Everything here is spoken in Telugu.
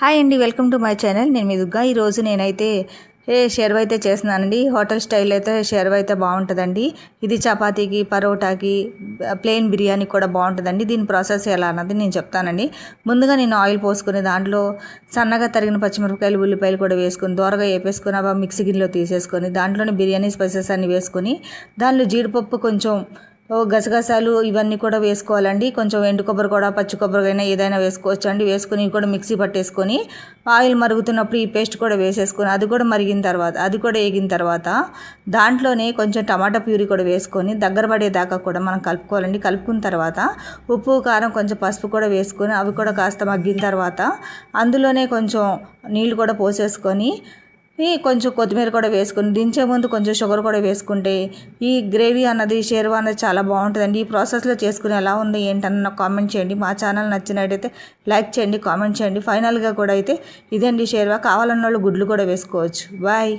హాయ్ అండి, వెల్కమ్ టు మై ఛానల్. నేను మీ దుర్గా. ఈరోజు నేనైతే షెర్వా అయితే చేస్తున్నానండి. హోటల్ స్టైల్ అయితే షెర్వా అయితే బాగుంటుందండి. ఇది చపాతీకి, పరోటాకి, ప్లెయిన్ బిర్యానీ కూడా బాగుంటుందండి. దీని ప్రాసెస్ ఎలా అన్నది నేను చెప్తానండి. ముందుగా నేను ఆయిల్ పోసుకుని దాంట్లో సన్నగా తరిగిన పచ్చిమిరపకాయలు, ఉల్లిపాయలు కూడా వేసుకొని దోరగా వేపేసుకొని అవి మిక్సీ గిన్నెలో తీసేసుకొని దాంట్లోనే బిర్యానీ స్పైసెస్ అన్ని వేసుకొని దానిలో జీడిపప్పు, కొంచెం గసగసాలు ఇవన్నీ కూడా వేసుకోవాలండి. కొంచెం ఎండు కొబ్బరి కూడా, పచ్చి కొబ్బరి అయినా ఏదైనా వేసుకోవచ్చు అండి. వేసుకొని కూడా మిక్సీ పట్టేసుకొని ఆయిల్ మరుగుతున్నప్పుడు ఈ పేస్ట్ కూడా వేసేసుకొని అది కూడా వేగిన తర్వాత దాంట్లోనే కొంచెం టమాటా ప్యూరీ కూడా వేసుకొని దగ్గర పడేదాకా కూడా మనం కలుపుకోవాలండి. కలుపుకున్న తర్వాత ఉప్పు, కారం, కొంచెం పసుపు కూడా వేసుకొని అవి కూడా కాస్త మగ్గిన తర్వాత అందులోనే కొంచెం నీళ్ళు కూడా పోసేసుకొని కొంచెం కొత్తిమీర కూడా వేసుకొని దించే ముందు కొంచెం షుగర్ కూడా వేసుకుంటే ఈ గ్రేవీ అన్నది, షెర్వా అన్నది చాలా బాగుంటుందండి. ఈ ప్రాసెస్లో చేసుకుని ఎలా ఉంది ఏంటన్న నాకు కామెంట్ చేయండి. మా ఛానల్ నచ్చినట్టయితే లైక్ చేయండి, కామెంట్ చేయండి. ఫైనల్గా కూడా అయితే ఇదండి షెర్వా. కావాలన్న వాళ్ళు గుడ్లు కూడా వేసుకోవచ్చు. బాయ్.